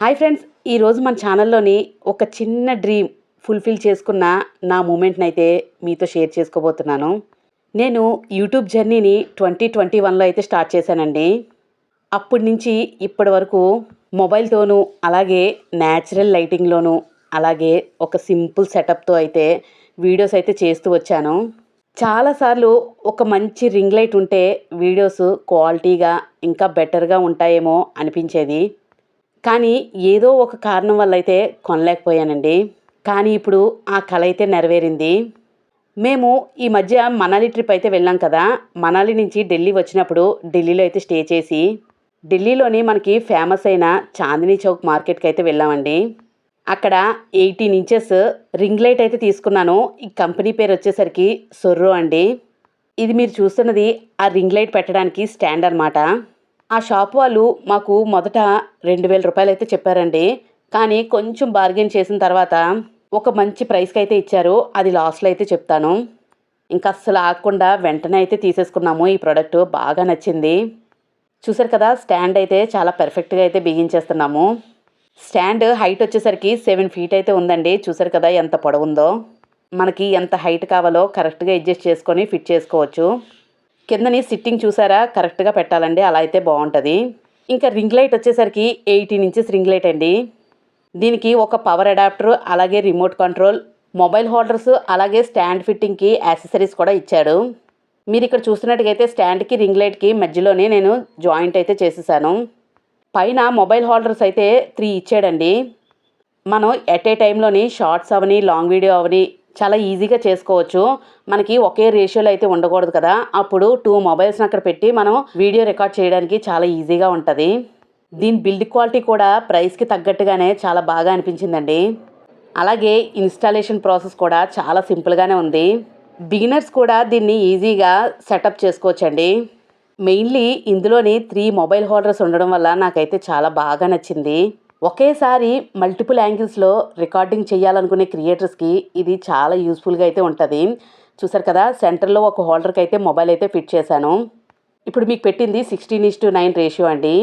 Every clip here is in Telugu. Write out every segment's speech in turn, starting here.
హాయ్ ఫ్రెండ్స్, ఈరోజు మన ఛానల్లోని ఒక చిన్న డ్రీమ్ ఫుల్ఫిల్ చేసుకున్న నా మూమెంట్ని అయితే మీతో షేర్ చేసుకోబోతున్నాను. నేను యూట్యూబ్ జర్నీని 2021లో అయితే స్టార్ట్ చేశానండి. అప్పటి నుంచి ఇప్పటి వరకు మొబైల్తోనూ అలాగే న్యాచురల్ లైటింగ్లోనూ అలాగే ఒక సింపుల్ సెటప్తో అయితే వీడియోస్ అయితే చేస్తూ వచ్చాను. చాలాసార్లు ఒక మంచి రింగ్ లైట్ ఉంటే వీడియోస్ క్వాలిటీగా ఇంకా బెటర్గా ఉంటాయేమో అనిపించేది. కానీ ఏదో ఒక కారణం వల్ల అయితే కొనలేకపోయానండి. కానీ ఇప్పుడు ఆ కల అయితే నెరవేరింది. మేము ఈ మధ్య మనాలి ట్రిప్ అయితే వెళ్ళాం కదా. మనాలి నుంచి ఢిల్లీ వచ్చినప్పుడు ఢిల్లీలో అయితే స్టే చేసి ఢిల్లీలోని మనకి ఫేమస్ అయిన చాందినీ చౌక్ మార్కెట్కి అయితే వెళ్ళామండి. అక్కడ 18 ఇంచెస్ రింగ్ లైట్ అయితే తీసుకున్నాను. ఈ కంపెనీ పేరు వచ్చేసరికి సొర్రో అండి. ఇది మీరు చూస్తున్నది ఆ రింగ్ లైట్ పెట్టడానికి స్టాండ్ అనమాట. ఆ షాప్ వాళ్ళు మాకు మొదట 2000 రూపాయలు అయితే చెప్పారండి. కానీ కొంచెం బార్గెన్ చేసిన తర్వాత ఒక మంచి ప్రైస్కి అయితే ఇచ్చారు. అది లాస్ట్లో అయితే చెప్తాను. ఇంకా అస్సలు ఆగకుండా వెంటనే అయితే తీసేసుకున్నాము. ఈ ప్రోడక్ట్ బాగా నచ్చింది. చూసారు కదా, స్టాండ్ అయితే చాలా పర్ఫెక్ట్గా అయితే బిగించేస్తున్నాము. స్టాండ్ హైట్ వచ్చేసరికి 7 ఫీట్ అయితే ఉందండి. చూసారు కదా ఎంత పొడవుందో. మనకి ఎంత హైట్ కావాలో కరెక్ట్గా అడ్జస్ట్ చేసుకొని ఫిట్ చేసుకోవచ్చు. కిందని సిట్టింగ్ చూసారా, కరెక్ట్గా పెట్టాలండి, అలా అయితే బాగుంటుంది. ఇంకా రింగ్ లైట్ వచ్చేసరికి 18 ఇంచెస్ రింగ్ లైట్ అండి. దీనికి ఒక పవర్ అడాప్టర్ అలాగే రిమోట్ కంట్రోల్, మొబైల్ హోల్డర్స్ అలాగే స్టాండ్ ఫిట్టింగ్కి యాక్సెసరీస్ కూడా ఇచ్చాడు. మీరు ఇక్కడ చూస్తున్నట్టుగైతే స్టాండ్కి రింగ్ లైట్కి మధ్యలోనే నేను జాయింట్ అయితే చేసేసాను. పైన మొబైల్ హోల్డర్స్ అయితే 3 ఇచ్చాడండి. మనం ఎట్ ఏ టైంలోని షార్ట్స్ అవని లాంగ్ వీడియో అవని చాలా ఈజీగా చేసుకోవచ్చు. మనకి ఒకే రేషియోలో అయితే ఉండకూడదు కదా. అప్పుడు 2 మొబైల్స్ని అక్కడ పెట్టి మనం వీడియో రికార్డ్ చేయడానికి చాలా ఈజీగా ఉంటుంది. దీని బిల్డ్ క్వాలిటీ కూడా ప్రైస్కి తగ్గట్టుగానే చాలా బాగా అనిపించిందండి. అలాగే ఇన్స్టాలేషన్ ప్రాసెస్ కూడా చాలా సింపుల్గానే ఉంది. బిగినర్స్ కూడా దీన్ని ఈజీగా సెటప్ చేసుకోవచ్చండి. మెయిన్లీ ఇందులోని 3 మొబైల్ హోల్డర్స్ ఉండడం వల్ల నాకైతే చాలా బాగా నచ్చింది. ఒకేసారి మల్టిపుల్ యాంగిల్స్లో రికార్డింగ్ చేయాలనుకునే క్రియేటర్స్కి ఇది చాలా యూస్ఫుల్గా అయితే ఉంటుంది. చూసారు కదా, సెంటర్లో ఒక హోల్డర్కి అయితే మొబైల్ అయితే ఫిట్ చేశాను. ఇప్పుడు మీకు పెట్టింది 16:9 రేషియో అండి.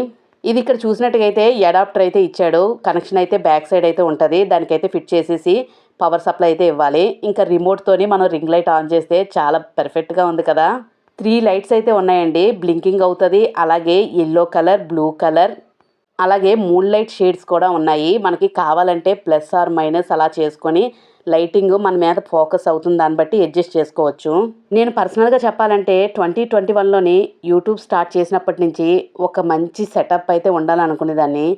ఇది ఇక్కడ చూసినట్టుగైతే అడాప్టర్ అయితే ఇచ్చాడు. కనెక్షన్ అయితే బ్యాక్ సైడ్ అయితే ఉంటుంది. దానికైతే ఫిట్ చేసేసి పవర్ సప్లై అయితే ఇవ్వాలి. ఇంకా రిమోట్తోని మనం రింగ్ లైట్ ఆన్ చేస్తే చాలా పర్ఫెక్ట్గా ఉంది కదా. 3 లైట్స్ అయితే ఉన్నాయండి. బ్లింకింగ్ అవుతుంది. అలాగే ఎల్లో కలర్, బ్లూ కలర్, అలాగే మూన్ లైట్ షేడ్స్ కూడా ఉన్నాయి. మనకి కావాలంటే ప్లస్ ఆర్ మైనస్ అలా చేసుకొని లైటింగ్ మన మీద ఫోకస్ అవుతుంది, దాన్ని బట్టి అడ్జస్ట్ చేసుకోవచ్చు. నేను పర్సనల్గా చెప్పాలంటే 2021లోని యూట్యూబ్ స్టార్ట్ చేసినప్పటి నుంచి ఒక మంచి సెటప్ అయితే ఉండాలనుకునేదాన్ని.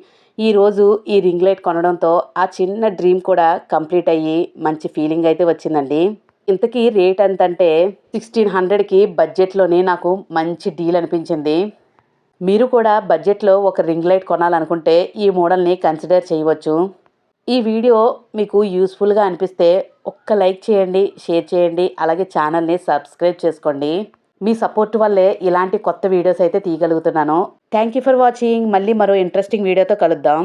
ఈరోజు ఈ రింగ్ లైట్ కొనడంతో ఆ చిన్న డ్రీమ్ కూడా కంప్లీట్ అయ్యి మంచి ఫీలింగ్ అయితే వచ్చిందండి. ఇంతకీ రేట్ ఎంతంటే 1600కి బడ్జెట్లోనే నాకు మంచి డీల్ అనిపించింది. మీరు కూడా బడ్జెట్లో ఒక రింగ్ లైట్ కొనాలనుకుంటే ఈ మోడల్ని కన్సిడర్ చేయవచ్చు. ఈ వీడియో మీకు యూస్ఫుల్గా అనిపిస్తే ఒక్క లైక్ చేయండి, షేర్ చేయండి, అలాగే ఛానల్ని సబ్స్క్రైబ్ చేసుకోండి. మీ సపోర్ట్ వల్లే ఇలాంటి కొత్త వీడియోస్ అయితే తీయగలుగుతున్నాను. Thank you for watching. మళ్ళీ మరో ఇంట్రెస్టింగ్ వీడియోతో కలుద్దాం.